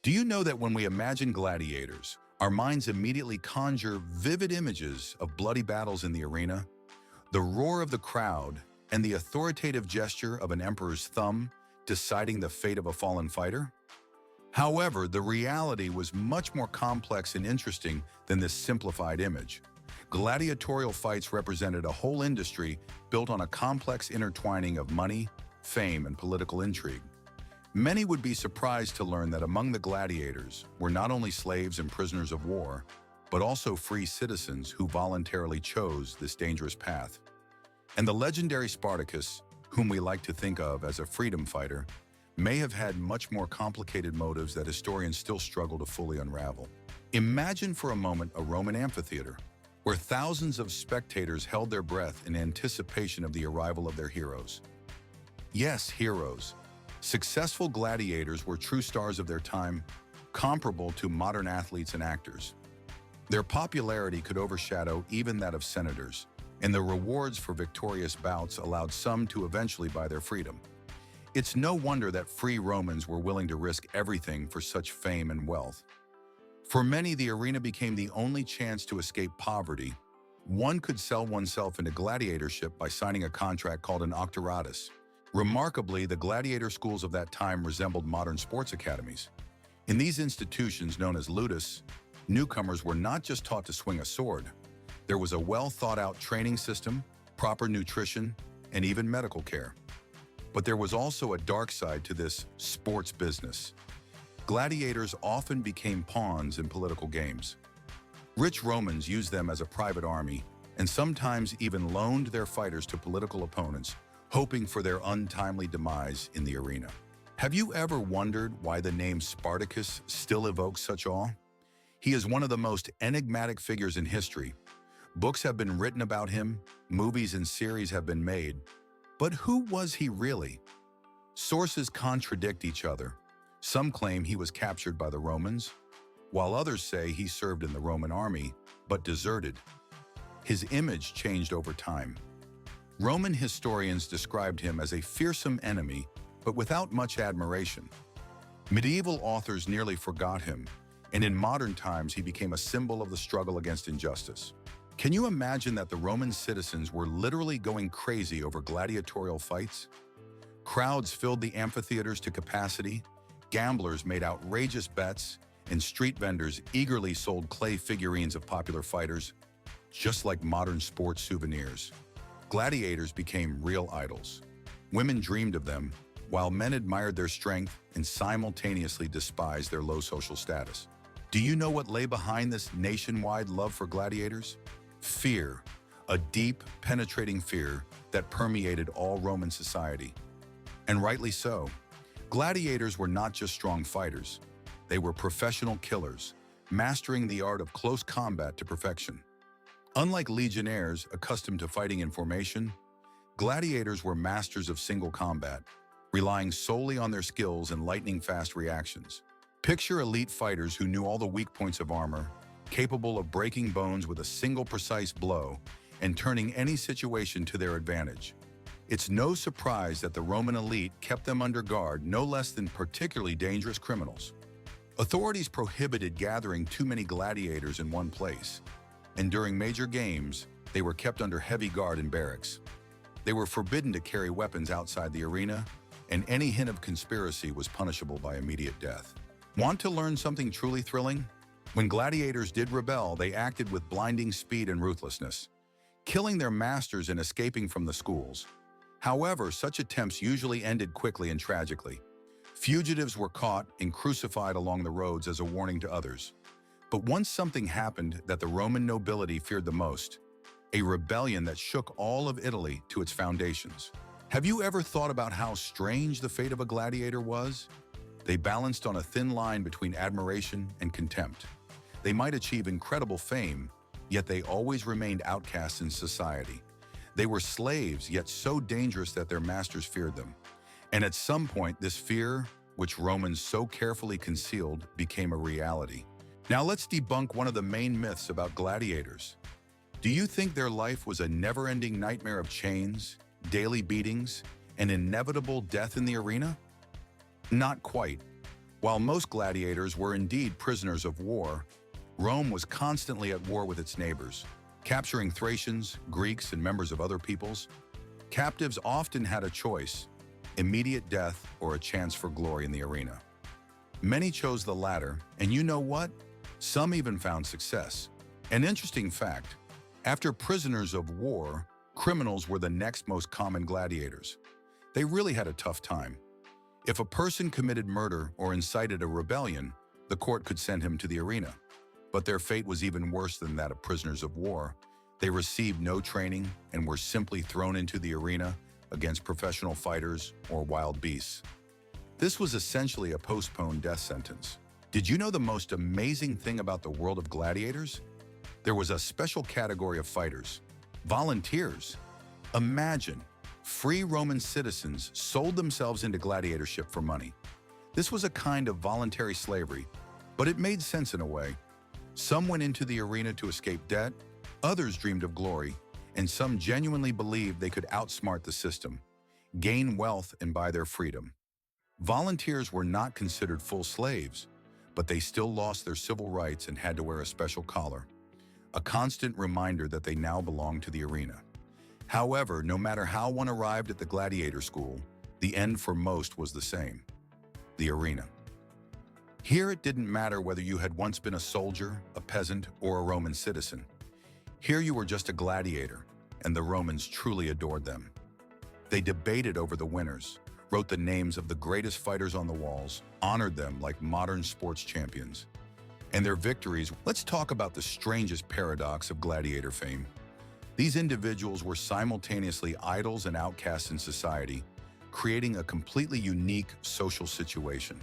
Do you know that when we imagine gladiators, our minds immediately conjure vivid images of bloody battles in the arena, the roar of the crowd, and the authoritative gesture of an emperor's thumb deciding the fate of a fallen fighter? However, the reality was much more complex and interesting than this simplified image. Gladiatorial fights represented a whole industry built on a complex intertwining of money, fame, and political intrigue. Many would be surprised to learn that among the gladiators were not only slaves and prisoners of war, but also free citizens who voluntarily chose this dangerous path. And the legendary Spartacus, whom we like to think of as a freedom fighter, may have had much more complicated motives that historians still struggle to fully unravel. Imagine for a moment a Roman amphitheater, where thousands of spectators held their breath in anticipation of the arrival of their heroes. Yes, heroes. Successful gladiators were true stars of their time, comparable to modern athletes and actors. Their popularity could overshadow even that of senators, and the rewards for victorious bouts allowed some to eventually buy their freedom. It's no wonder that free Romans were willing to risk everything for such fame and wealth. For many, the arena became the only chance to escape poverty. One could sell oneself into gladiatorship by signing a contract called an octaratus. Remarkably, the gladiator schools of that time resembled modern sports academies. In these institutions, known as ludus, newcomers were not just taught to swing a sword. There was a well-thought-out training system, proper nutrition, and even medical care. But there was also a dark side to this sports business. Gladiators often became pawns in political games. Rich Romans used them as a private army, and sometimes even loaned their fighters to political opponents, hoping for their untimely demise in the arena. Have you ever wondered why the name Spartacus still evokes such awe? He is one of the most enigmatic figures in history. Books have been written about him, movies and series have been made. But who was he really? Sources contradict each other. Some claim he was captured by the Romans, while others say he served in the Roman army, but deserted. His image changed over time. Roman historians described him as a fearsome enemy, but without much admiration. Medieval authors nearly forgot him, and in modern times he became a symbol of the struggle against injustice. Can you imagine that the Roman citizens were literally going crazy over gladiatorial fights? Crowds filled the amphitheaters to capacity, gamblers made outrageous bets, and street vendors eagerly sold clay figurines of popular fighters, just like modern sports souvenirs. Gladiators became real idols. Women dreamed of them, while men admired their strength and simultaneously despised their low social status. Do you know what lay behind this nationwide love for gladiators? Fear, a deep, penetrating fear that permeated all Roman society. And rightly so. Gladiators were not just strong fighters. They were professional killers, mastering the art of close combat to perfection. Unlike legionnaires accustomed to fighting in formation, gladiators were masters of single combat, relying solely on their skills and lightning-fast reactions. Picture elite fighters who knew all the weak points of armor, capable of breaking bones with a single precise blow and turning any situation to their advantage. It's no surprise that the Roman elite kept them under guard no less than particularly dangerous criminals. Authorities prohibited gathering too many gladiators in one place, and during major games, they were kept under heavy guard in barracks. They were forbidden to carry weapons outside the arena, and any hint of conspiracy was punishable by immediate death. Want to learn something truly thrilling? When gladiators did rebel, they acted with blinding speed and ruthlessness, killing their masters and escaping from the schools. However, such attempts usually ended quickly and tragically. Fugitives were caught and crucified along the roads as a warning to others. But once something happened that the Roman nobility feared the most, a rebellion that shook all of Italy to its foundations. Have you ever thought about how strange the fate of a gladiator was? They balanced on a thin line between admiration and contempt. They might achieve incredible fame, yet they always remained outcasts in society. They were slaves, yet so dangerous that their masters feared them. And at some point, this fear, which Romans so carefully concealed, became a reality. Now let's debunk one of the main myths about gladiators. Do you think their life was a never-ending nightmare of chains, daily beatings, and inevitable death in the arena? Not quite. While most gladiators were indeed prisoners of war, Rome was constantly at war with its neighbors, capturing Thracians, Greeks, and members of other peoples. Captives often had a choice: immediate death or a chance for glory in the arena. Many chose the latter, and you know what? Some even found success. An interesting fact: after prisoners of war, criminals were the next most common gladiators. They really had a tough time. If a person committed murder or incited a rebellion, the court could send him to the arena. But their fate was even worse than that of prisoners of war. They received no training and were simply thrown into the arena against professional fighters or wild beasts. This was essentially a postponed death sentence. Did you know the most amazing thing about the world of gladiators? There was a special category of fighters: volunteers. Imagine, free Roman citizens sold themselves into gladiatorship for money. This was a kind of voluntary slavery, but it made sense in a way. Some went into the arena to escape debt, others dreamed of glory, and some genuinely believed they could outsmart the system, gain wealth, and buy their freedom. Volunteers were not considered full slaves, but they still lost their civil rights and had to wear a special collar, a constant reminder that they now belonged to the arena. However, no matter how one arrived at the gladiator school, the end for most was the same: the arena. Here it didn't matter whether you had once been a soldier, a peasant, or a Roman citizen. Here you were just a gladiator, and the Romans truly adored them. They debated over the winners, wrote the names of the greatest fighters on the walls, honored them like modern sports champions. And their victories. Let's talk about the strangest paradox of gladiator fame. These individuals were simultaneously idols and outcasts in society, creating a completely unique social situation.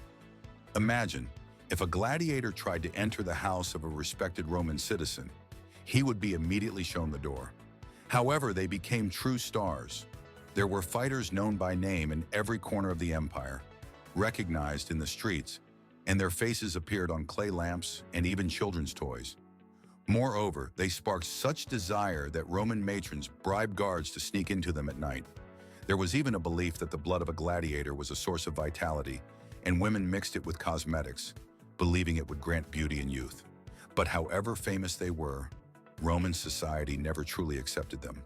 Imagine, if a gladiator tried to enter the house of a respected Roman citizen, he would be immediately shown the door. However, they became true stars. There were fighters known by name in every corner of the empire, recognized in the streets, and their faces appeared on clay lamps and even children's toys. Moreover, they sparked such desire that Roman matrons bribed guards to sneak into them at night. There was even a belief that the blood of a gladiator was a source of vitality, and women mixed it with cosmetics, believing it would grant beauty and youth. But however famous they were, Roman society never truly accepted them.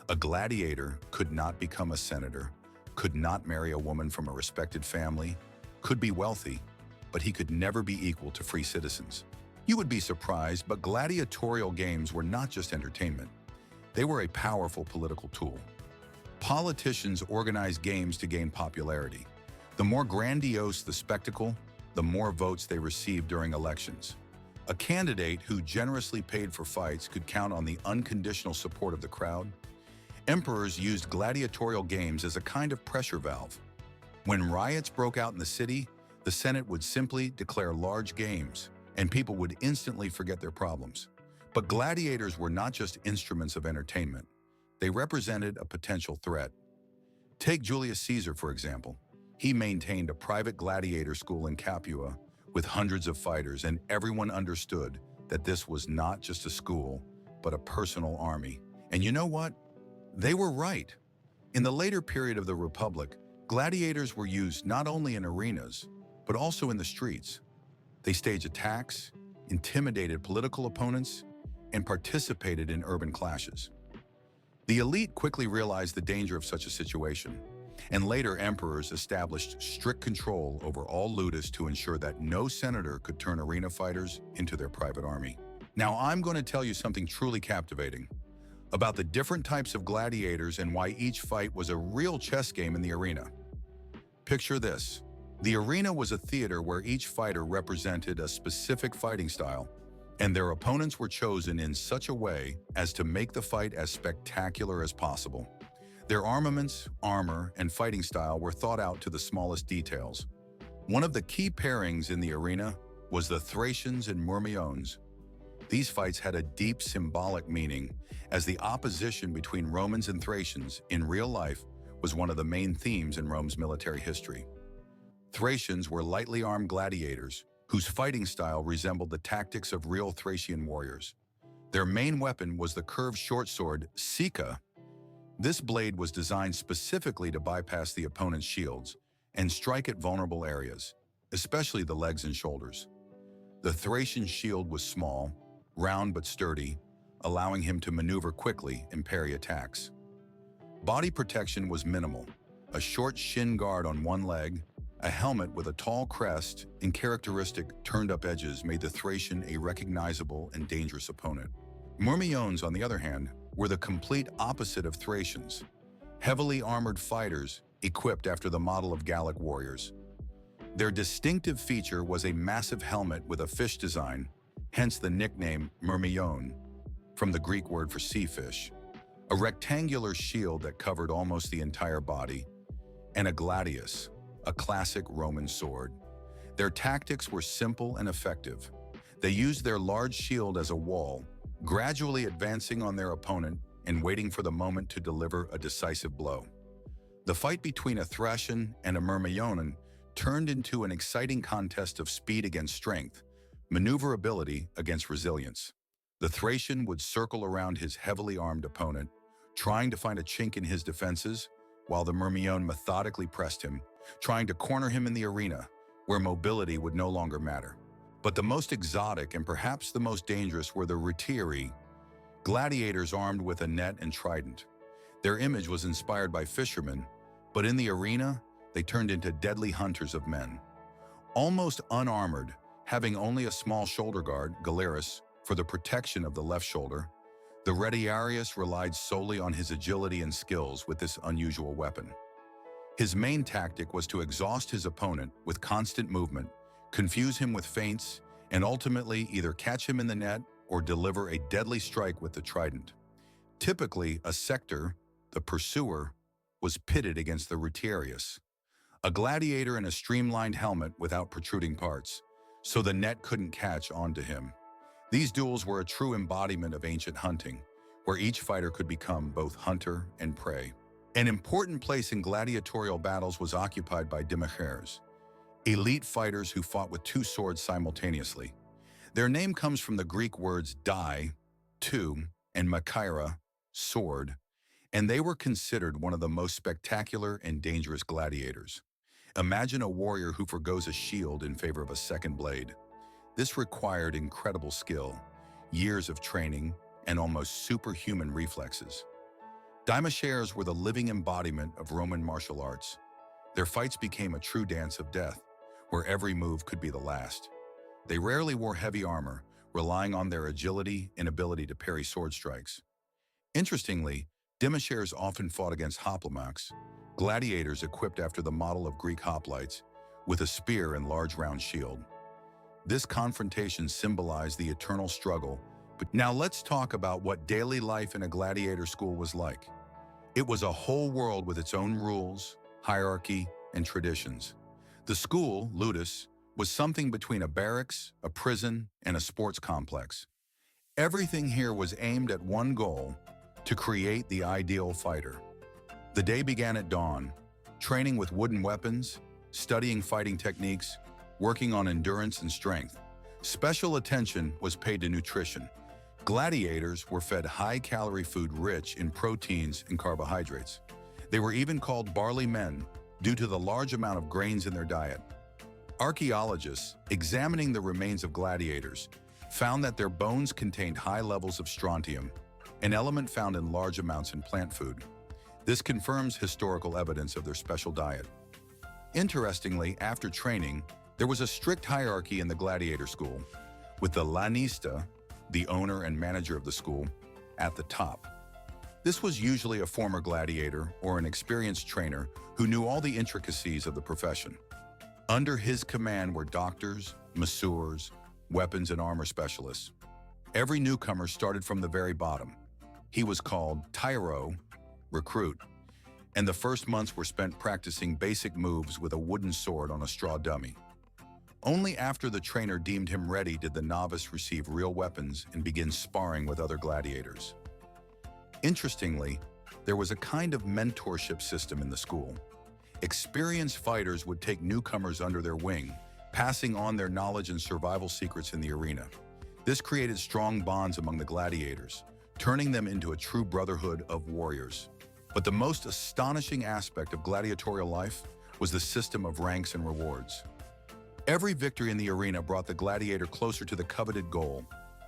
A gladiator could not become a senator, could not marry a woman from a respected family, could be wealthy, but he could never be equal to free citizens. You would be surprised, but gladiatorial games were not just entertainment. They were a powerful political tool. Politicians organized games to gain popularity. The more grandiose the spectacle, the more votes they received during elections. A candidate who generously paid for fights could count on the unconditional support of the crowd. Emperors used gladiatorial games as a kind of pressure valve. When riots broke out in the city, the Senate would simply declare large games, and people would instantly forget their problems. But gladiators were not just instruments of entertainment. They represented a potential threat. Take Julius Caesar, for example. He maintained a private gladiator school in Capua with hundreds of fighters, and everyone understood that this was not just a school, but a personal army. And you know what? They were right. In the later period of the Republic, gladiators were used not only in arenas, but also in the streets. They staged attacks, intimidated political opponents, and participated in urban clashes. The elite quickly realized the danger of such a situation, and later emperors established strict control over all ludus to ensure that no senator could turn arena fighters into their private army. Now I'm going to tell you something truly captivating about the different types of gladiators and why each fight was a real chess game in the arena. Picture this. The arena was a theater where each fighter represented a specific fighting style, and their opponents were chosen in such a way as to make the fight as spectacular as possible. Their armaments, armor, and fighting style were thought out to the smallest details. One of the key pairings in the arena was the Thracians and Myrmiones. These fights had a deep symbolic meaning, as the opposition between Romans and Thracians in real life was one of the main themes in Rome's military history. Thracians were lightly armed gladiators whose fighting style resembled the tactics of real Thracian warriors. Their main weapon was the curved short sword, sica. This blade was designed specifically to bypass the opponent's shields and strike at vulnerable areas. especially the legs and shoulders. The Thracian shield was small, round but sturdy, allowing him to maneuver quickly and parry attacks. Body protection was minimal. A short shin guard on one leg, a helmet with a tall crest and characteristic turned-up edges made the Thracian a recognizable and dangerous opponent. Myrmiones, on the other hand, were the complete opposite of Thracians, heavily armored fighters equipped after the model of Gallic warriors. Their distinctive feature was a massive helmet with a fish design, hence the nickname Myrmione, from the Greek word for sea fish, a rectangular shield that covered almost the entire body, and a gladius, a classic Roman sword. Their tactics were simple and effective. They used their large shield as a wall, gradually advancing on their opponent and waiting for the moment to deliver a decisive blow. The fight between a Thracian and a Myrmionan turned into an exciting contest of speed against strength, maneuverability against resilience. The Thracian would circle around his heavily armed opponent, trying to find a chink in his defenses, while the Myrmione methodically pressed him, trying to corner him in the arena, where mobility would no longer matter. But the most exotic and perhaps the most dangerous were the retieri, gladiators armed with a net and trident. Their image was inspired by fishermen, but in the arena, they turned into deadly hunters of men. Almost unarmored, having only a small shoulder guard, galeris, for the protection of the left shoulder, the retiarius relied solely on his agility and skills with this unusual weapon. His main tactic was to exhaust his opponent with constant movement, confuse him with feints, and ultimately either catch him in the net or deliver a deadly strike with the trident. Typically, a sector, the pursuer, was pitted against the retiarius, a gladiator in a streamlined helmet without protruding parts, so the net couldn't catch onto him. These duels were a true embodiment of ancient hunting, where each fighter could become both hunter and prey. An important place in gladiatorial battles was occupied by demacheres, elite fighters who fought with two swords simultaneously. Their name comes from the Greek words dai, two, and machaira, sword, and they were considered one of the most spectacular and dangerous gladiators. Imagine a warrior who forgoes a shield in favor of a second blade. This required incredible skill, years of training, and almost superhuman reflexes. Demacheres were the living embodiment of Roman martial arts. Their fights became a true dance of death, where every move could be the last. They rarely wore heavy armor, relying on their agility and ability to parry sword strikes. Interestingly, demacheres often fought against hoplomachs, gladiators equipped after the model of Greek hoplites, with a spear and large round shield. This confrontation symbolized the eternal struggle. But now let's talk about what daily life in a gladiator school was like. It was a whole world with its own rules, hierarchy, and traditions. The school, ludus, was something between a barracks, a prison, and a sports complex. Everything here was aimed at one goal: to create the ideal fighter. The day began at dawn, training with wooden weapons, studying fighting techniques, working on endurance and strength. Special attention was paid to nutrition. Gladiators were fed high-calorie food rich in proteins and carbohydrates. They were even called barley men due to the large amount of grains in their diet. Archaeologists, examining the remains of gladiators, found that their bones contained high levels of strontium, an element found in large amounts in plant food. This confirms historical evidence of their special diet. Interestingly, after training, there was a strict hierarchy in the gladiator school, with the lanista, the owner and manager of the school, at the top. This was usually a former gladiator or an experienced trainer who knew all the intricacies of the profession. Under his command were doctors, masseurs, weapons and armor specialists. Every newcomer started from the very bottom. He was called tyro, recruit, and the first months were spent practicing basic moves with a wooden sword on a straw dummy. Only after the trainer deemed him ready did the novice receive real weapons and begin sparring with other gladiators. Interestingly, there was a kind of mentorship system in the school. Experienced fighters would take newcomers under their wing, passing on their knowledge and survival secrets in the arena. This created strong bonds among the gladiators, turning them into a true brotherhood of warriors. But the most astonishing aspect of gladiatorial life was the system of ranks and rewards. Every victory in the arena brought the gladiator closer to the coveted goal,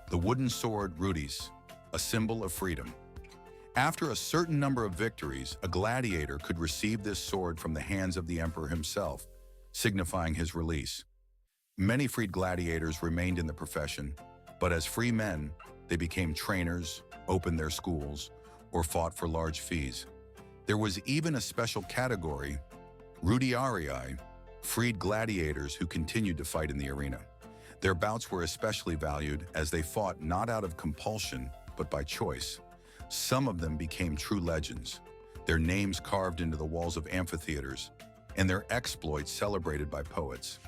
the wooden sword rudis, a symbol of freedom. After a certain number of victories, a gladiator could receive this sword from the hands of the emperor himself, signifying his release. Many freed gladiators remained in the profession, but as free men, they became trainers, opened their schools, or fought for large fees. There was even a special category, rudiarii, freed gladiators who continued to fight in the arena. Their bouts were especially valued as they fought not out of compulsion, but by choice. Some of them became true legends, their names carved into the walls of amphitheaters, and their exploits celebrated by poets.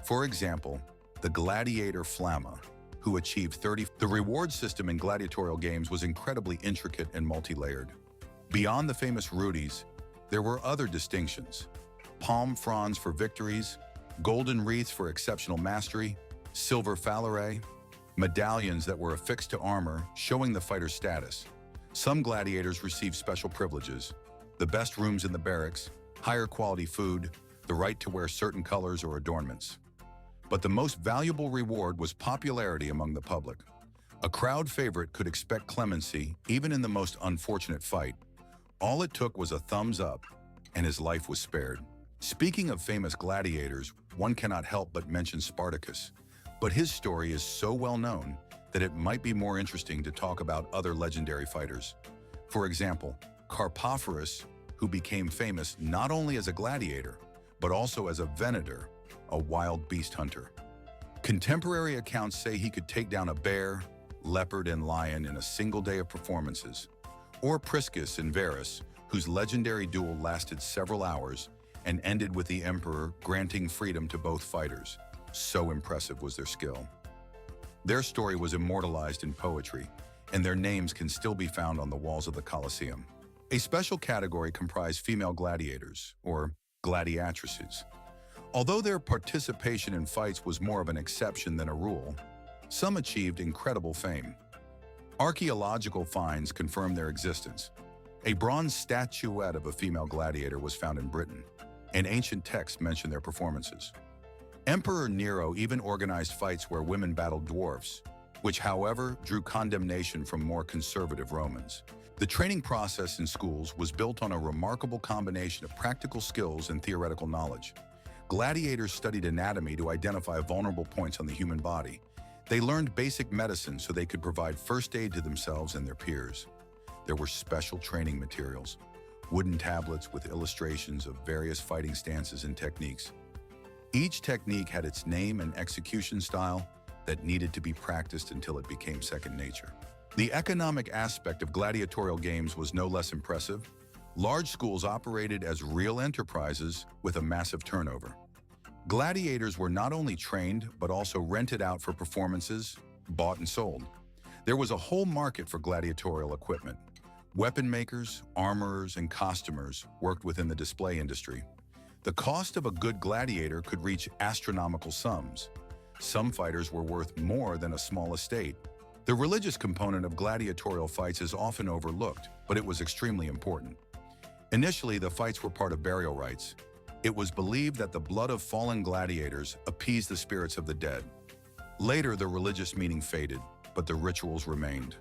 For example, the gladiator Flamma, who achieved 30. The reward system in gladiatorial games was incredibly intricate and multi-layered. Beyond the famous rudis, there were other distinctions: palm fronds for victories, golden wreaths for exceptional mastery, silver phalae, medallions that were affixed to armor showing the fighter's status. Some gladiators received special privileges: the best rooms in the barracks, higher quality food, the right to wear certain colors or adornments. But the most valuable reward was popularity among the public. A crowd favorite could expect clemency even in the most unfortunate fight. All it took was a thumbs up, and his life was spared. Speaking of famous gladiators, one cannot help but mention Spartacus, but his story is so well known that it might be more interesting to talk about other legendary fighters. For example, Carpophorus, who became famous not only as a gladiator, but also as a venator, a wild beast hunter. Contemporary accounts say he could take down a bear, leopard, and lion in a single day of performances. Or Priscus and Varus, whose legendary duel lasted several hours and ended with the emperor granting freedom to both fighters. So impressive was their skill. Their story was immortalized in poetry, and their names can still be found on the walls of the Colosseum. A special category comprised female gladiators, or gladiatrices. Although their participation in fights was more of an exception than a rule, some achieved incredible fame. Archaeological finds confirm their existence. A bronze statuette of a female gladiator was found in Britain, and ancient texts mention their performances. Emperor Nero even organized fights where women battled dwarfs, which, however, drew condemnation from more conservative Romans. The training process in schools was built on a remarkable combination of practical skills and theoretical knowledge. Gladiators studied anatomy to identify vulnerable points on the human body. They learned basic medicine so they could provide first aid to themselves and their peers. There were special training materials, wooden tablets with illustrations of various fighting stances and techniques. Each technique had its name and execution style that needed to be practiced until it became second nature. The economic aspect of gladiatorial games was no less impressive. Large schools operated as real enterprises with a massive turnover. Gladiators were not only trained, but also rented out for performances, bought and sold. There was a whole market for gladiatorial equipment. Weapon makers, armorers, and costumers worked within the display industry. The cost of a good gladiator could reach astronomical sums. Some fighters were worth more than a small estate. The religious component of gladiatorial fights is often overlooked, but it was extremely important. Initially, the fights were part of burial rites. It was believed that the blood of fallen gladiators appeased the spirits of the dead. Later, the religious meaning faded, but the rituals remained.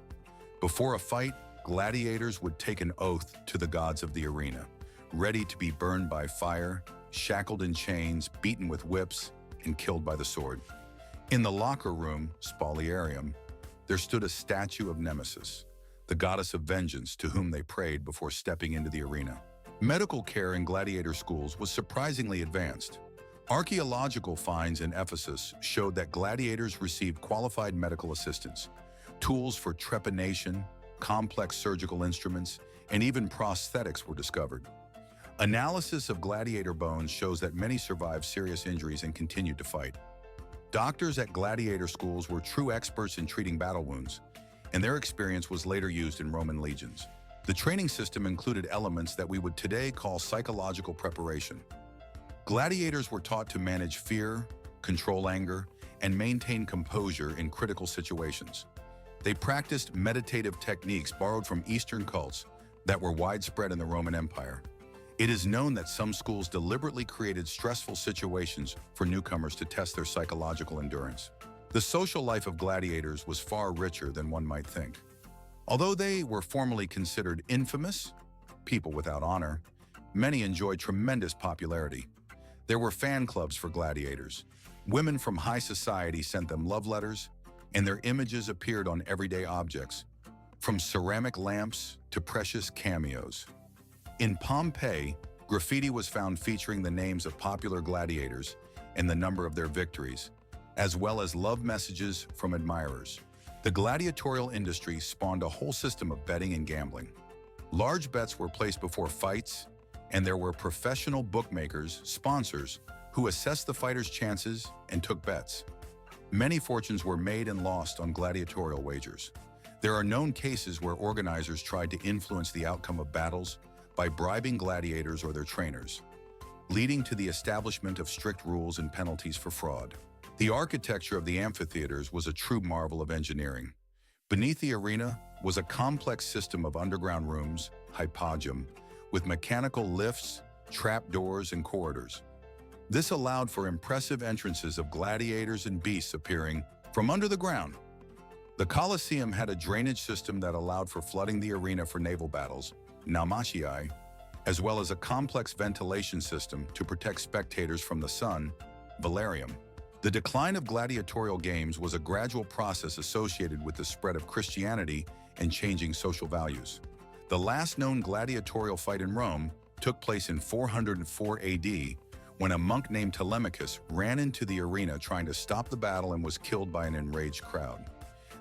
Before a fight, gladiators would take an oath to the gods of the arena, ready to be burned by fire, shackled in chains, beaten with whips, and killed by the sword. In the locker room, spoliarium, there stood a statue of Nemesis, the goddess of vengeance to whom they prayed before stepping into the arena. Medical care in gladiator schools was surprisingly advanced. Archaeological finds in Ephesus showed that gladiators received qualified medical assistance, tools for trepanation, complex surgical instruments, and even prosthetics were discovered. Analysis of gladiator bones shows that many survived serious injuries and continued to fight. Doctors at gladiator schools were true experts in treating battle wounds, and their experience was later used in Roman legions. The training system included elements that we would today call psychological preparation. Gladiators were taught to manage fear, control anger, and maintain composure in critical situations. They practiced meditative techniques borrowed from Eastern cults that were widespread in the Roman Empire. It is known that some schools deliberately created stressful situations for newcomers to test their psychological endurance. The social life of gladiators was far richer than one might think. Although they were formerly considered infamous, people without honor, many enjoyed tremendous popularity. There were fan clubs for gladiators. Women from high society sent them love letters, and their images appeared on everyday objects, from ceramic lamps to precious cameos. In Pompeii, graffiti was found featuring the names of popular gladiators and the number of their victories, as well as love messages from admirers. The gladiatorial industry spawned a whole system of betting and gambling. Large bets were placed before fights, and there were professional bookmakers, sponsors, who assessed the fighters' chances and took bets. Many fortunes were made and lost on gladiatorial wagers. There are known cases where organizers tried to influence the outcome of battles by bribing gladiators or their trainers, leading to the establishment of strict rules and penalties for fraud. The architecture of the amphitheaters was a true marvel of engineering. Beneath the arena was a complex system of underground rooms, hypogeum, with mechanical lifts, trapdoors, and corridors. This allowed for impressive entrances of gladiators and beasts appearing from under the ground. The Colosseum had a drainage system that allowed for flooding the arena for naval battles, machinations, as well as a complex ventilation system to protect spectators from the sun, velarium. The decline of gladiatorial games was a gradual process associated with the spread of Christianity and changing social values. The last known gladiatorial fight in Rome took place in 404 AD, when a monk named Telemachus ran into the arena trying to stop the battle and was killed by an enraged crowd.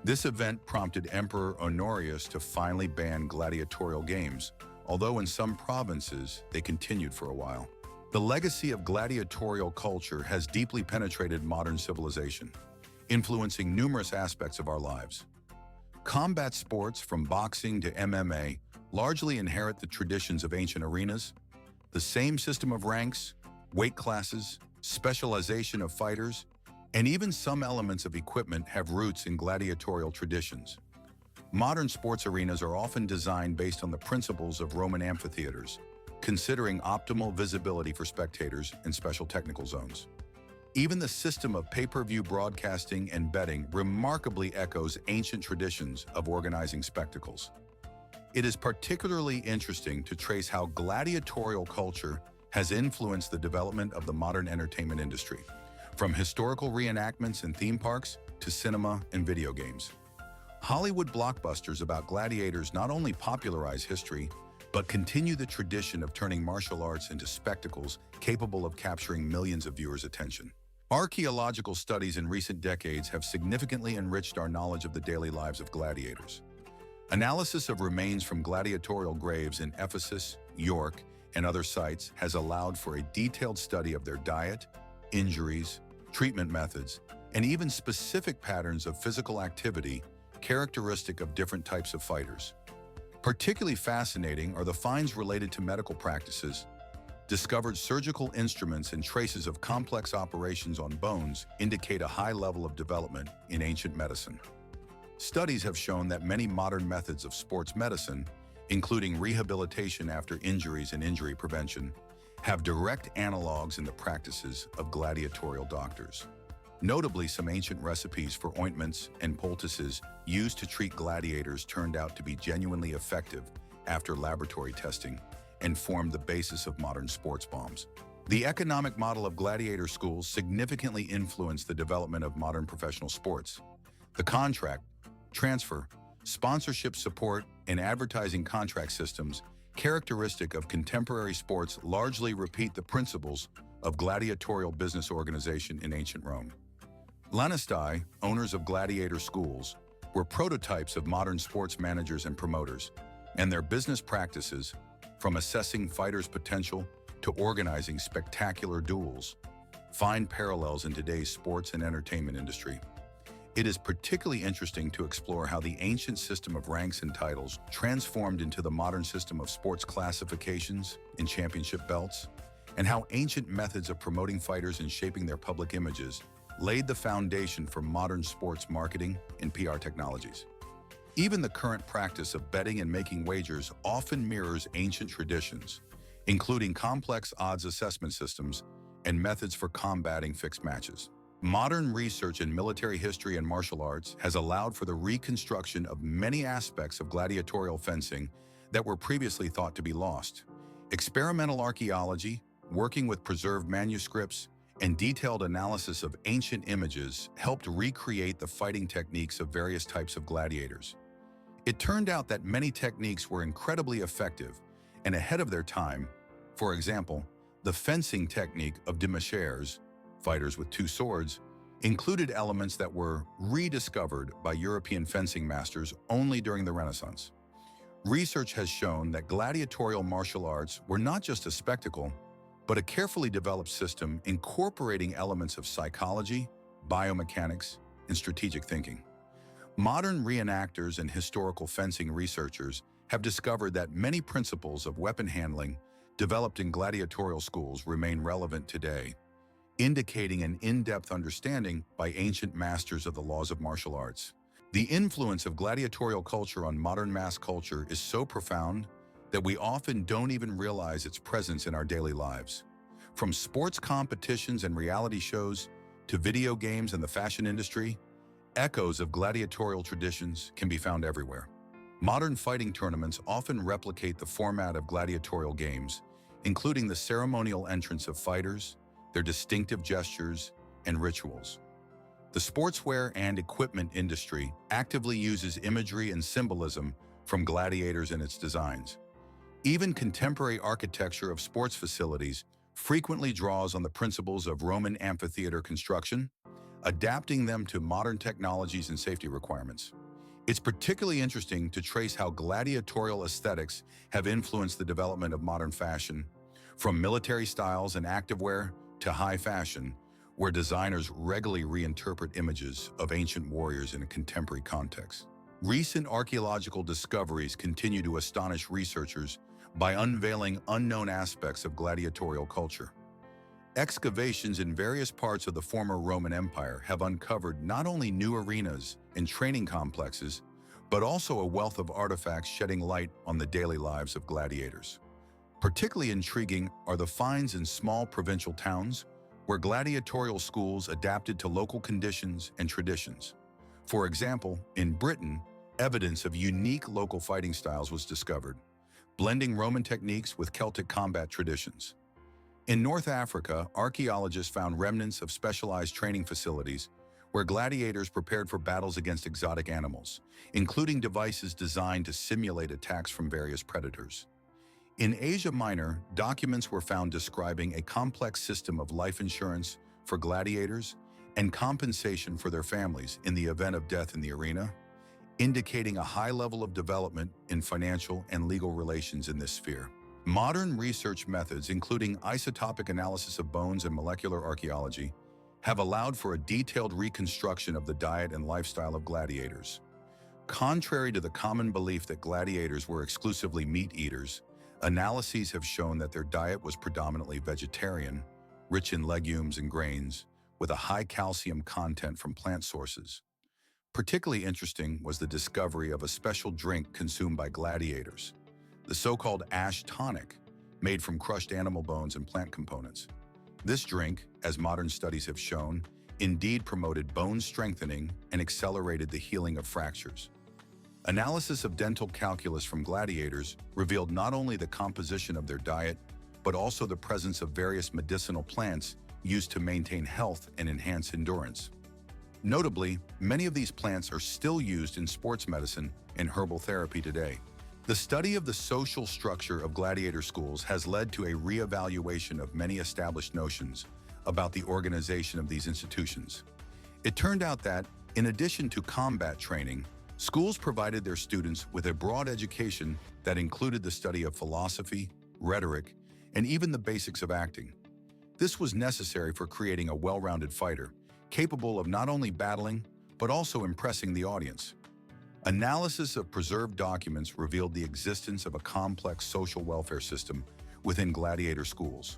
This event prompted Emperor Honorius to finally ban gladiatorial games, although in some provinces they continued for a while. The legacy of gladiatorial culture has deeply penetrated modern civilization, influencing numerous aspects of our lives. Combat sports, from boxing to MMA, largely inherit the traditions of ancient arenas. The same system of ranks, weight classes, specialization of fighters, and even some elements of equipment have roots in gladiatorial traditions. Modern sports arenas are often designed based on the principles of Roman amphitheaters, considering optimal visibility for spectators and special technical zones. Even the system of pay-per-view broadcasting and betting remarkably echoes ancient traditions of organizing spectacles. It is particularly interesting to trace how gladiatorial culture has influenced the development of the modern entertainment industry, from historical reenactments and theme parks to cinema and video games. Hollywood blockbusters about gladiators not only popularize history, but continue the tradition of turning martial arts into spectacles capable of capturing millions of viewers' attention. Archaeological studies in recent decades have significantly enriched our knowledge of the daily lives of gladiators. Analysis of remains from gladiatorial graves in Ephesus, York, and other sites has allowed for a detailed study of their diet, injuries, treatment methods, and even specific patterns of physical activity characteristic of different types of fighters. Particularly fascinating are the finds related to medical practices. Discovered surgical instruments and traces of complex operations on bones indicate a high level of development in ancient medicine. Studies have shown that many modern methods of sports medicine, including rehabilitation after injuries and injury prevention, have direct analogs in the practices of gladiatorial doctors. Notably, some ancient recipes for ointments and poultices used to treat gladiators turned out to be genuinely effective after laboratory testing and formed the basis of modern sports bombs. The economic model of gladiator schools significantly influenced the development of modern professional sports. The contract, transfer, sponsorship support, and advertising contract systems characteristic of contemporary sports largely repeat the principles of gladiatorial business organization in ancient Rome. Lannistae, owners of gladiator schools, were prototypes of modern sports managers and promoters, and their business practices, from assessing fighters' potential to organizing spectacular duels, find parallels in today's sports and entertainment industry. It is particularly interesting to explore how the ancient system of ranks and titles transformed into the modern system of sports classifications and championship belts, and how ancient methods of promoting fighters and shaping their public images laid the foundation for modern sports marketing and PR technologies. Even the current practice of betting and making wagers often mirrors ancient traditions, including complex odds assessment systems and methods for combating fixed matches. Modern research in military history and martial arts has allowed for the reconstruction of many aspects of gladiatorial fencing that were previously thought to be lost. Experimental archaeology, working with preserved manuscripts, and detailed analysis of ancient images helped recreate the fighting techniques of various types of gladiators. It turned out that many techniques were incredibly effective and ahead of their time. For example, the fencing technique of demi-squares, fighters with two swords, included elements that were rediscovered by European fencing masters only during the Renaissance. Research has shown that gladiatorial martial arts were not just a spectacle, but a carefully developed system incorporating elements of psychology, biomechanics, and strategic thinking. Modern reenactors and historical fencing researchers have discovered that many principles of weapon handling developed in gladiatorial schools remain relevant today, indicating an in-depth understanding by ancient masters of the laws of martial arts. The influence of gladiatorial culture on modern mass culture is so profound that we often don't even realize its presence in our daily lives. From sports competitions and reality shows to video games and the fashion industry, echoes of gladiatorial traditions can be found everywhere. Modern fighting tournaments often replicate the format of gladiatorial games, including the ceremonial entrance of fighters, their distinctive gestures, and rituals. The sportswear and equipment industry actively uses imagery and symbolism from gladiators in its designs. Even contemporary architecture of sports facilities frequently draws on the principles of Roman amphitheater construction, adapting them to modern technologies and safety requirements. It's particularly interesting to trace how gladiatorial aesthetics have influenced the development of modern fashion, from military styles and activewear to high fashion, where designers regularly reinterpret images of ancient warriors in a contemporary context. Recent archaeological discoveries continue to astonish researchers by unveiling unknown aspects of gladiatorial culture. Excavations in various parts of the former Roman Empire have uncovered not only new arenas and training complexes, but also a wealth of artifacts shedding light on the daily lives of gladiators. Particularly intriguing are the finds in small provincial towns where gladiatorial schools adapted to local conditions and traditions. For example, in Britain, evidence of unique local fighting styles was discovered, blending Roman techniques with Celtic combat traditions. In North Africa, archaeologists found remnants of specialized training facilities where gladiators prepared for battles against exotic animals, including devices designed to simulate attacks from various predators. In Asia Minor, documents were found describing a complex system of life insurance for gladiators and compensation for their families in the event of death in the arena, indicating a high level of development in financial and legal relations in this sphere. Modern research methods, including isotopic analysis of bones and molecular archaeology, have allowed for a detailed reconstruction of the diet and lifestyle of gladiators. Contrary to the common belief that gladiators were exclusively meat eaters, analyses have shown that their diet was predominantly vegetarian, rich in legumes and grains, with a high calcium content from plant sources. Particularly interesting was the discovery of a special drink consumed by gladiators, the so-called ash tonic, made from crushed animal bones and plant components. This drink, as modern studies have shown, indeed promoted bone strengthening and accelerated the healing of fractures. Analysis of dental calculus from gladiators revealed not only the composition of their diet, but also the presence of various medicinal plants used to maintain health and enhance endurance. Notably, many of these plants are still used in sports medicine and herbal therapy today. The study of the social structure of gladiator schools has led to a reevaluation of many established notions about the organization of these institutions. It turned out that, in addition to combat training, schools provided their students with a broad education that included the study of philosophy, rhetoric, and even the basics of acting. This was necessary for creating a well-rounded fighter, capable of not only battling, but also impressing the audience. Analysis of preserved documents revealed the existence of a complex social welfare system within gladiator schools,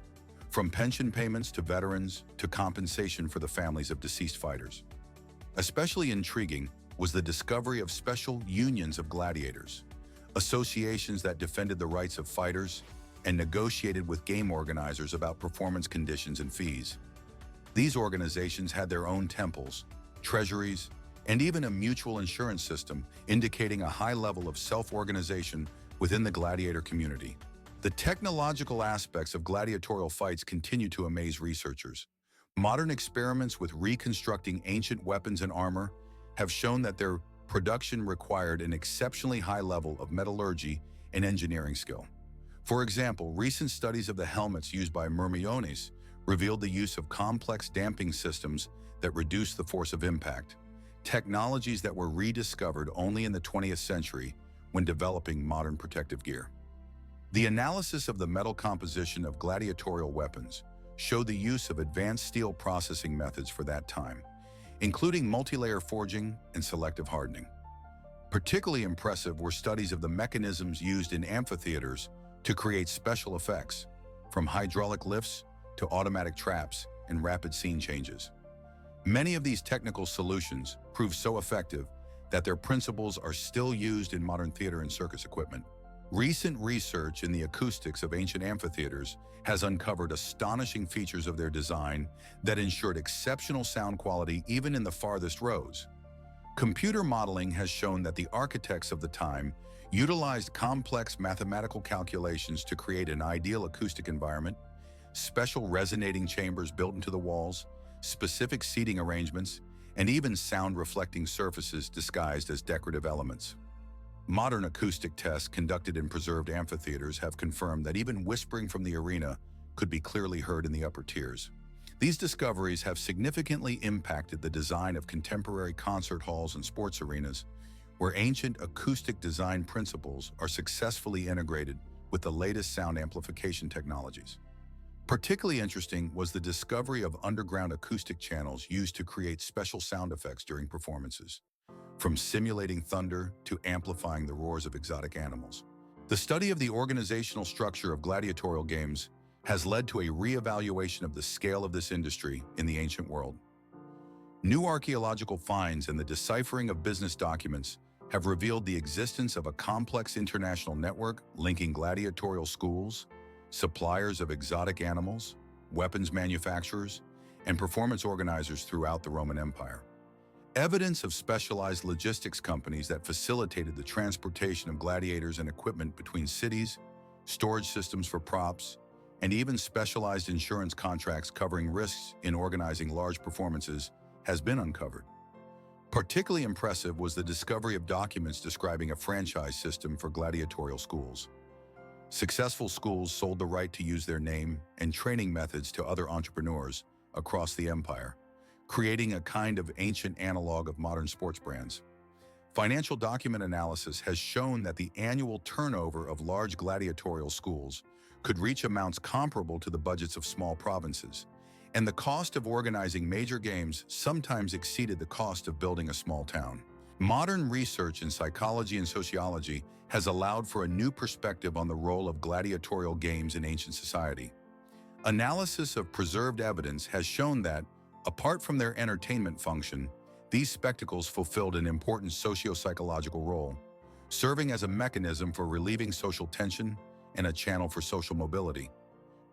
from pension payments to veterans to compensation for the families of deceased fighters. Especially intriguing was the discovery of special unions of gladiators, associations that defended the rights of fighters, and negotiated with game organizers about performance conditions and fees. These organizations had their own temples, treasuries, and even a mutual insurance system, indicating a high level of self-organization within the gladiator community. The technological aspects of gladiatorial fights continue to amaze researchers. Modern experiments with reconstructing ancient weapons and armor have shown that their production required an exceptionally high level of metallurgy and engineering skill. For example, recent studies of the helmets used by Myrmiones revealed the use of complex damping systems that reduce the force of impact, technologies that were rediscovered only in the 20th century when developing modern protective gear. The analysis of the metal composition of gladiatorial weapons showed the use of advanced steel processing methods for that time, including multi-layer forging and selective hardening. Particularly impressive were studies of the mechanisms used in amphitheaters to create special effects, from hydraulic lifts to automatic traps and rapid scene changes. Many of these technical solutions proved so effective that their principles are still used in modern theater and circus equipment. Recent research in the acoustics of ancient amphitheaters has uncovered astonishing features of their design that ensured exceptional sound quality even in the farthest rows. Computer modeling has shown that the architects of the time utilized complex mathematical calculations to create an ideal acoustic environment, special resonating chambers built into the walls, specific seating arrangements, and even sound-reflecting surfaces disguised as decorative elements. Modern acoustic tests conducted in preserved amphitheaters have confirmed that even whispering from the arena could be clearly heard in the upper tiers. These discoveries have significantly impacted the design of contemporary concert halls and sports arenas, where ancient acoustic design principles are successfully integrated with the latest sound amplification technologies. Particularly interesting was the discovery of underground acoustic channels used to create special sound effects during performances, from simulating thunder to amplifying the roars of exotic animals. The study of the organizational structure of gladiatorial games has led to a re-evaluation of the scale of this industry in the ancient world. New archaeological finds and the deciphering of business documents have revealed the existence of a complex international network linking gladiatorial schools, suppliers of exotic animals, weapons manufacturers, and performance organizers throughout the Roman Empire. Evidence of specialized logistics companies that facilitated the transportation of gladiators and equipment between cities, storage systems for props, and even specialized insurance contracts covering risks in organizing large performances has been uncovered. Particularly impressive was the discovery of documents describing a franchise system for gladiatorial schools. Successful schools sold the right to use their name and training methods to other entrepreneurs across the empire, creating a kind of ancient analog of modern sports brands. Financial document analysis has shown that the annual turnover of large gladiatorial schools could reach amounts comparable to the budgets of small provinces, and the cost of organizing major games sometimes exceeded the cost of building a small town. Modern research in psychology and sociology has allowed for a new perspective on the role of gladiatorial games in ancient society. Analysis of preserved evidence has shown that, apart from their entertainment function, these spectacles fulfilled an important socio-psychological role, serving as a mechanism for relieving social tension and a channel for social mobility.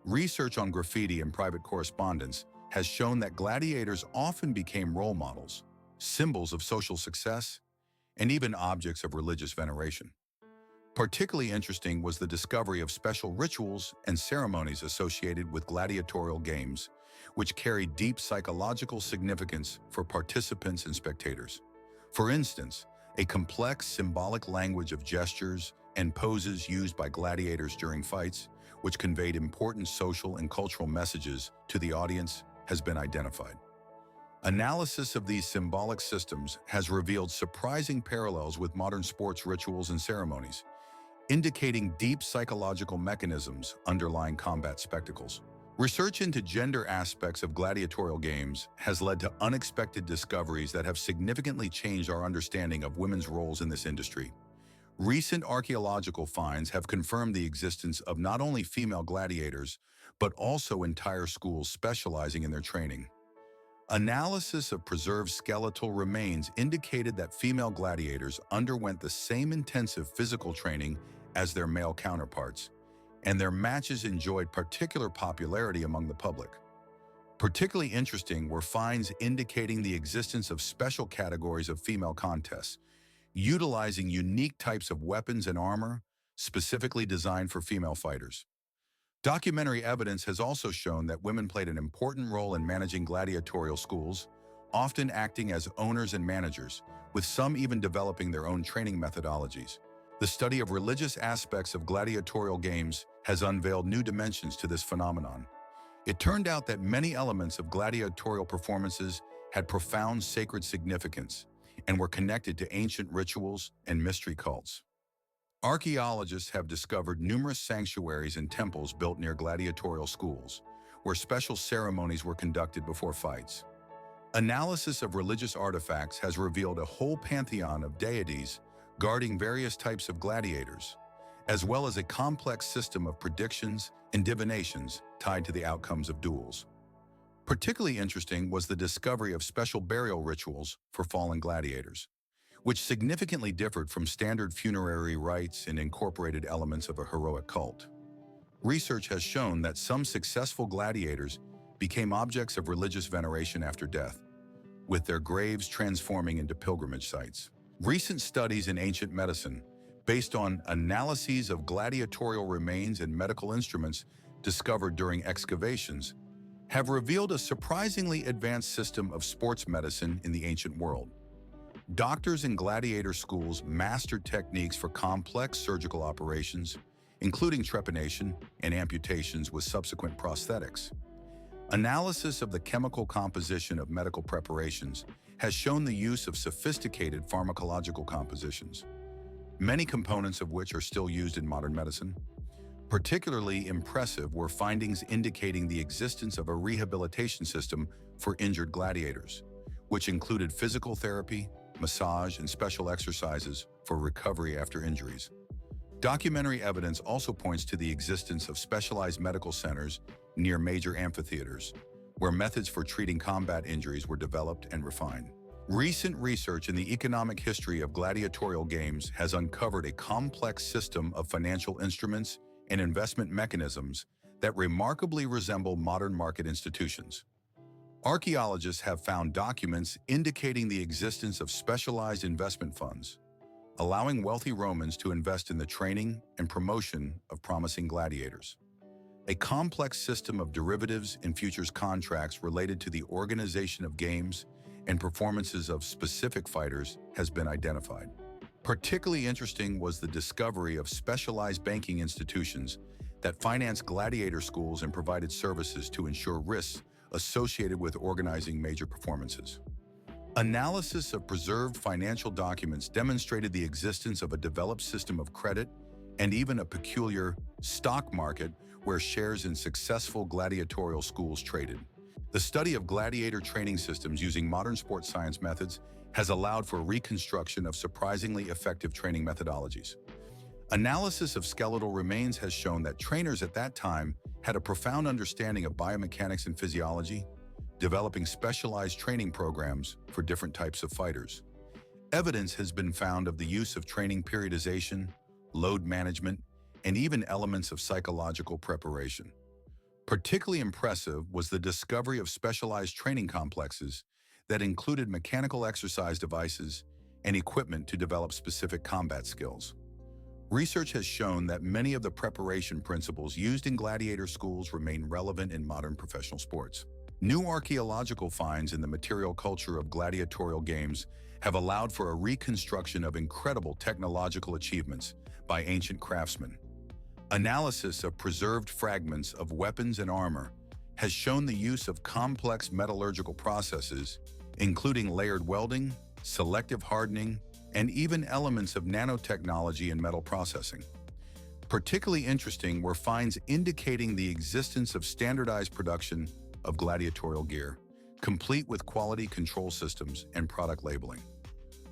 Research on graffiti and private correspondence has shown that gladiators often became role models, symbols of social success, and even objects of religious veneration. Particularly interesting was the discovery of special rituals and ceremonies associated with gladiatorial games, which carried deep psychological significance for participants and spectators. For instance, a complex symbolic language of gestures and poses used by gladiators during fights, which conveyed important social and cultural messages to the audience, has been identified. Analysis of these symbolic systems has revealed surprising parallels with modern sports rituals and ceremonies, indicating deep psychological mechanisms underlying combat spectacles. Research into gender aspects of gladiatorial games has led to unexpected discoveries that have significantly changed our understanding of women's roles in this industry. Recent archaeological finds have confirmed the existence of not only female gladiators, but also entire schools specializing in their training. Analysis of preserved skeletal remains indicated that female gladiators underwent the same intensive physical training as their male counterparts, and their matches enjoyed particular popularity among the public. Particularly interesting were finds indicating the existence of special categories of female contests, utilizing unique types of weapons and armor specifically designed for female fighters. Documentary evidence has also shown that women played an important role in managing gladiatorial schools, often acting as owners and managers, with some even developing their own training methodologies. The study of religious aspects of gladiatorial games has unveiled new dimensions to this phenomenon. It turned out that many elements of gladiatorial performances had profound sacred significance and were connected to ancient rituals and mystery cults. Archaeologists have discovered numerous sanctuaries and temples built near gladiatorial schools, where special ceremonies were conducted before fights. Analysis of religious artifacts has revealed a whole pantheon of deities guarding various types of gladiators, as well as a complex system of predictions and divinations tied to the outcomes of duels. Particularly interesting was the discovery of special burial rituals for fallen gladiators, which significantly differed from standard funerary rites and incorporated elements of a heroic cult. Research has shown that some successful gladiators became objects of religious veneration after death, with their graves transforming into pilgrimage sites. Recent studies in ancient medicine, based on analyses of gladiatorial remains and medical instruments discovered during excavations, have revealed a surprisingly advanced system of sports medicine in the ancient world. Doctors in gladiator schools mastered techniques for complex surgical operations, including trepanation and amputations with subsequent prosthetics. Analysis of the chemical composition of medical preparations has shown the use of sophisticated pharmacological compositions, many components of which are still used in modern medicine. Particularly impressive were findings indicating the existence of a rehabilitation system for injured gladiators, which included physical therapy, massage, and special exercises for recovery after injuries. Documentary evidence also points to the existence of specialized medical centers near major amphitheaters, where methods for treating combat injuries were developed and refined. Recent research in the economic history of gladiatorial games has uncovered a complex system of financial instruments and investment mechanisms that remarkably resemble modern market institutions. Archaeologists have found documents indicating the existence of specialized investment funds, allowing wealthy Romans to invest in the training and promotion of promising gladiators. A complex system of derivatives and futures contracts related to the organization of games and performances of specific fighters has been identified. Particularly interesting was the discovery of specialized banking institutions that financed gladiator schools and provided services to ensure risks associated with organizing major performances. Analysis of preserved financial documents demonstrated the existence of a developed system of credit and even a peculiar stock market where shares in successful gladiatorial schools traded. The study of gladiator training systems using modern sports science methods has allowed for reconstruction of surprisingly effective training methodologies. Analysis of skeletal remains has shown that trainers at that time had a profound understanding of biomechanics and physiology, developing specialized training programs for different types of fighters. Evidence has been found of the use of training periodization, load management, and even elements of psychological preparation. Particularly impressive was the discovery of specialized training complexes that included mechanical exercise devices and equipment to develop specific combat skills. Research has shown that many of the preparation principles used in gladiator schools remain relevant in modern professional sports. New archaeological finds in the material culture of gladiatorial games have allowed for a reconstruction of incredible technological achievements by ancient craftsmen. Analysis of preserved fragments of weapons and armor has shown the use of complex metallurgical processes, including layered welding, selective hardening, and even elements of nanotechnology in metal processing. Particularly interesting were finds indicating the existence of standardized production of gladiatorial gear, complete with quality control systems and product labeling.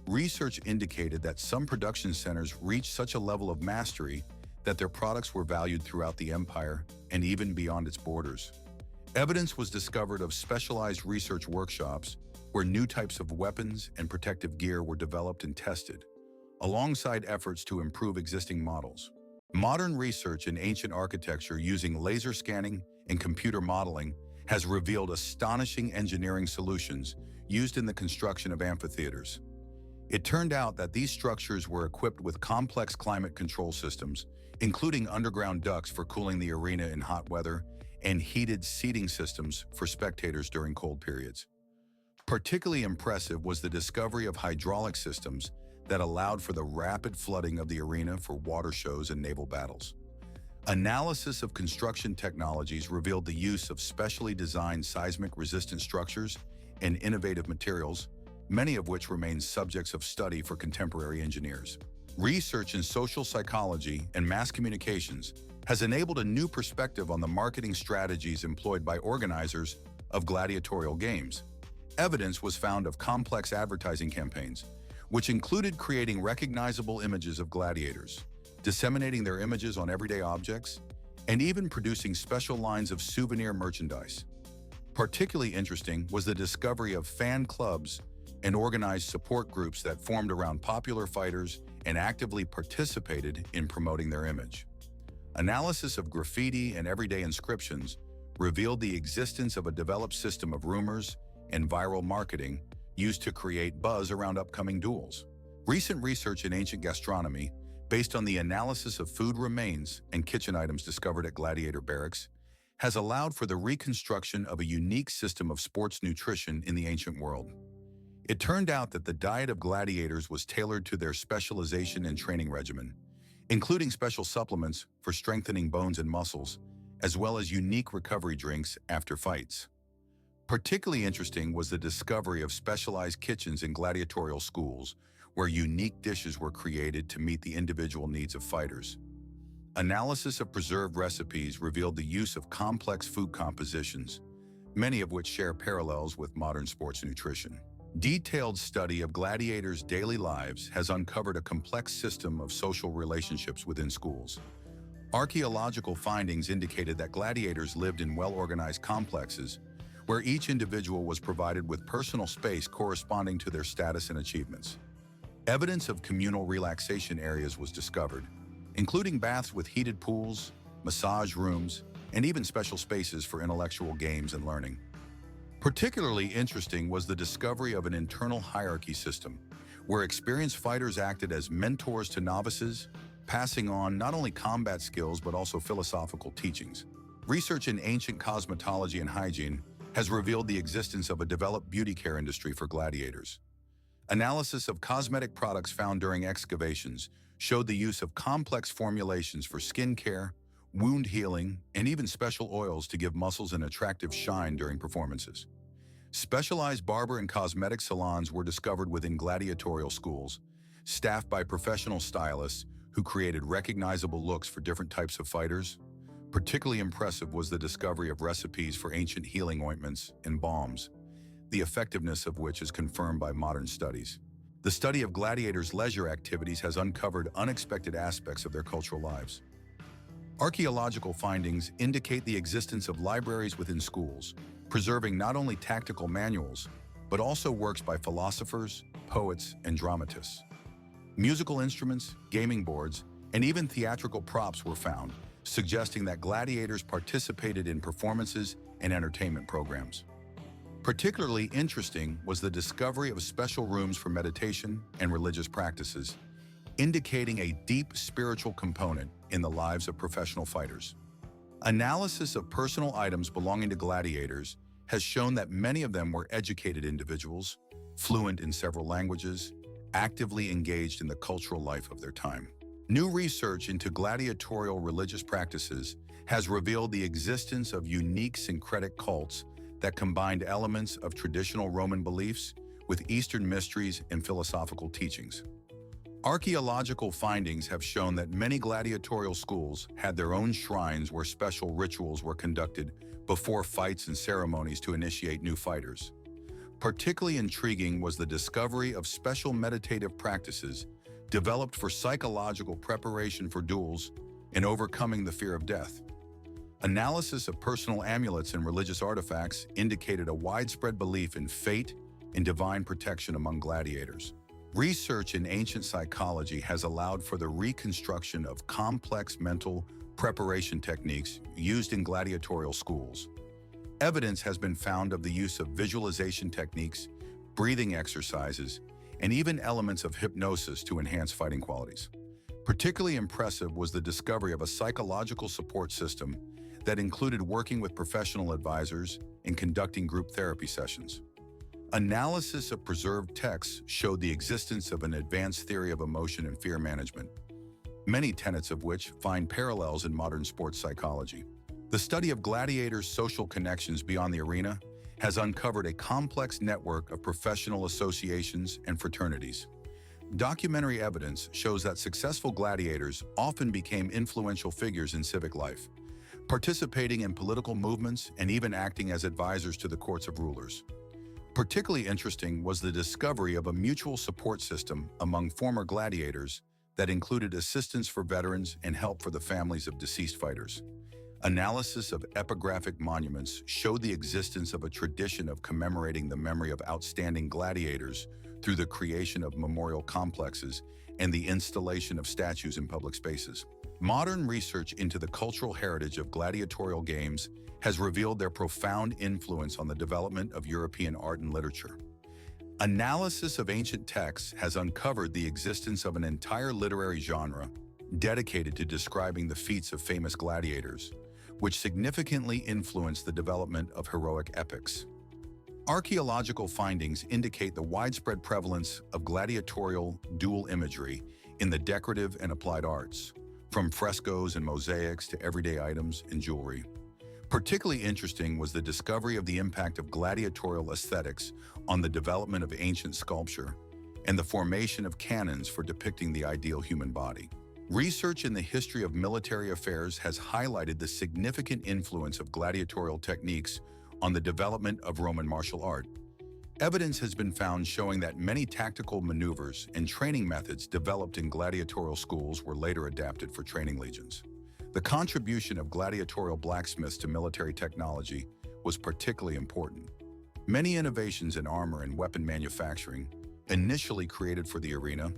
Research indicated that some production centers reached such a level of mastery that their products were valued throughout the empire and even beyond its borders. Evidence was discovered of specialized research workshops where new types of weapons and protective gear were developed and tested, alongside efforts to improve existing models. Modern research in ancient architecture using laser scanning and computer modeling has revealed astonishing engineering solutions used in the construction of amphitheaters. It turned out that these structures were equipped with complex climate control systems, including underground ducts for cooling the arena in hot weather and heated seating systems for spectators during cold periods. Particularly impressive was the discovery of hydraulic systems that allowed for the rapid flooding of the arena for water shows and naval battles. Analysis of construction technologies revealed the use of specially designed seismic-resistant structures and innovative materials, many of which remain subjects of study for contemporary engineers. Research in social psychology and mass communications has enabled a new perspective on the marketing strategies employed by organizers of gladiatorial games. Evidence was found of complex advertising campaigns, which included creating recognizable images of gladiators, disseminating their images on everyday objects, and even producing special lines of souvenir merchandise. Particularly interesting was the discovery of fan clubs and organized support groups that formed around popular fighters and actively participated in promoting their image. Analysis of graffiti and everyday inscriptions revealed the existence of a developed system of rumors and viral marketing used to create buzz around upcoming duels. Recent research in ancient gastronomy, based on the analysis of food remains and kitchen items discovered at gladiator barracks, has allowed for the reconstruction of a unique system of sports nutrition in the ancient world. It turned out that the diet of gladiators was tailored to their specialization and training regimen, including special supplements for strengthening bones and muscles, as well as unique recovery drinks after fights. Particularly interesting was the discovery of specialized kitchens in gladiatorial schools, where unique dishes were created to meet the individual needs of fighters. Analysis of preserved recipes revealed the use of complex food compositions, many of which share parallels with modern sports nutrition. Detailed study of gladiators' daily lives has uncovered a complex system of social relationships within schools. Archaeological findings indicated that gladiators lived in well-organized complexes, where each individual was provided with personal space corresponding to their status and achievements. Evidence of communal relaxation areas was discovered, including baths with heated pools, massage rooms, and even special spaces for intellectual games and learning. Particularly interesting was the discovery of an internal hierarchy system, where experienced fighters acted as mentors to novices, passing on not only combat skills but also philosophical teachings. Research in ancient cosmetology and hygiene has revealed the existence of a developed beauty care industry for gladiators. Analysis of cosmetic products found during excavations showed the use of complex formulations for skin care, wound healing, and even special oils to give muscles an attractive shine during performances. Specialized barber and cosmetic salons were discovered within gladiatorial schools, staffed by professional stylists who created recognizable looks for different types of fighters. Particularly impressive was the discovery of recipes for ancient healing ointments and balms, the effectiveness of which is confirmed by modern studies. The study of gladiators' leisure activities has uncovered unexpected aspects of their cultural lives. Archaeological findings indicate the existence of libraries within schools, preserving not only tactical manuals, but also works by philosophers, poets, and dramatists. Musical instruments, gaming boards, and even theatrical props were found, suggesting that gladiators participated in performances and entertainment programs. Particularly interesting was the discovery of special rooms for meditation and religious practices, indicating a deep spiritual component in the lives of professional fighters. Analysis of personal items belonging to gladiators has shown that many of them were educated individuals, fluent in several languages, actively engaged in the cultural life of their time. New research into gladiatorial religious practices has revealed the existence of unique syncretic cults that combined elements of traditional Roman beliefs with Eastern mysteries and philosophical teachings. Archaeological findings have shown that many gladiatorial schools had their own shrines where special rituals were conducted before fights and ceremonies to initiate new fighters. Particularly intriguing was the discovery of special meditative practices developed for psychological preparation for duels and overcoming the fear of death. Analysis of personal amulets and religious artifacts indicated a widespread belief in fate and divine protection among gladiators. Research in ancient psychology has allowed for the reconstruction of complex mental preparation techniques used in gladiatorial schools. Evidence has been found of the use of visualization techniques, breathing exercises, and even elements of hypnosis to enhance fighting qualities. Particularly impressive was the discovery of a psychological support system that included working with professional advisors and conducting group therapy sessions. Analysis of preserved texts showed the existence of an advanced theory of emotion and fear management, many tenets of which find parallels in modern sports psychology. The study of gladiators' social connections beyond the arena has uncovered a complex network of professional associations and fraternities. Documentary evidence shows that successful gladiators often became influential figures in civic life, participating in political movements and even acting as advisors to the courts of rulers. Particularly interesting was the discovery of a mutual support system among former gladiators that included assistance for veterans and help for the families of deceased fighters. Analysis of epigraphic monuments showed the existence of a tradition of commemorating the memory of outstanding gladiators through the creation of memorial complexes and the installation of statues in public spaces. Modern research into the cultural heritage of gladiatorial games has revealed their profound influence on the development of European art and literature. Analysis of ancient texts has uncovered the existence of an entire literary genre dedicated to describing the feats of famous gladiators, which significantly influenced the development of heroic epics. Archaeological findings indicate the widespread prevalence of gladiatorial dual imagery in the decorative and applied arts, from frescoes and mosaics to everyday items and jewelry. Particularly interesting was the discovery of the impact of gladiatorial aesthetics on the development of ancient sculpture and the formation of canons for depicting the ideal human body. Research in the history of military affairs has highlighted the significant influence of gladiatorial techniques on the development of Roman martial art. Evidence has been found showing that many tactical maneuvers and training methods developed in gladiatorial schools were later adapted for training legions. The contribution of gladiatorial blacksmiths to military technology was particularly important. Many innovations in armor and weapon manufacturing, initially created for the arena,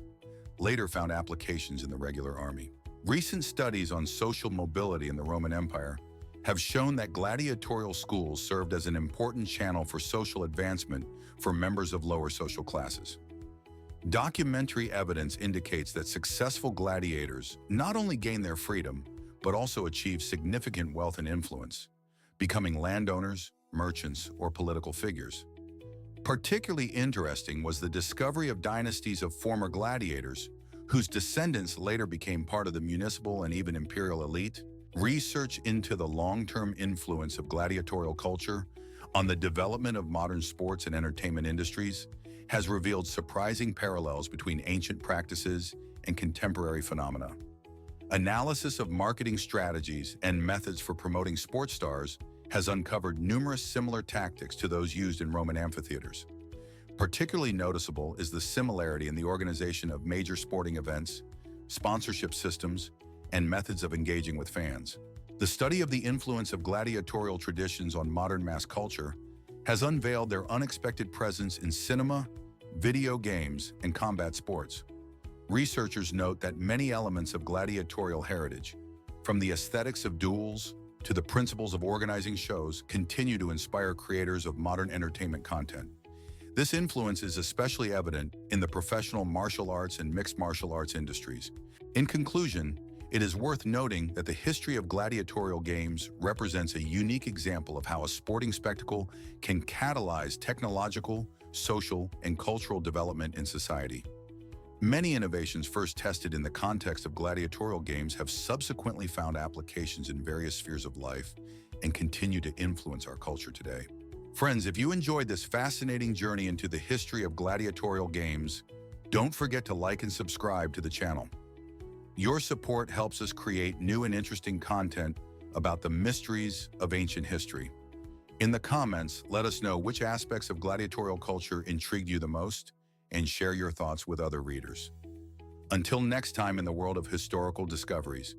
later found applications in the regular army. Recent studies on social mobility in the Roman Empire have shown that gladiatorial schools served as an important channel for social advancement for members of lower social classes. Documentary evidence indicates that successful gladiators not only gained their freedom, but also achieved significant wealth and influence, becoming landowners, merchants, or political figures. Particularly interesting was the discovery of dynasties of former gladiators, whose descendants later became part of the municipal and even imperial elite. Research into the long-term influence of gladiatorial culture on the development of modern sports and entertainment industries has revealed surprising parallels between ancient practices and contemporary phenomena. Analysis of marketing strategies and methods for promoting sports stars has uncovered numerous similar tactics to those used in Roman amphitheaters. Particularly noticeable is the similarity in the organization of major sporting events, sponsorship systems, and methods of engaging with fans. The study of the influence of gladiatorial traditions on modern mass culture has unveiled their unexpected presence in cinema, video games, and combat sports. Researchers note that many elements of gladiatorial heritage, from the aesthetics of duels to the principles of organizing shows, continue to inspire creators of modern entertainment content. This influence is especially evident in the professional martial arts and mixed martial arts industries. In conclusion, it is worth noting that the history of gladiatorial games represents a unique example of how a sporting spectacle can catalyze technological, social, and cultural development in society. Many innovations first tested in the context of gladiatorial games have subsequently found applications in various spheres of life and continue to influence our culture today. Friends, if you enjoyed this fascinating journey into the history of gladiatorial games, don't forget to like and subscribe to the channel. Your support helps us create new and interesting content about the mysteries of ancient history. In the comments, let us know which aspects of gladiatorial culture intrigued you the most, and share your thoughts with other readers. Until next time in the world of historical discoveries,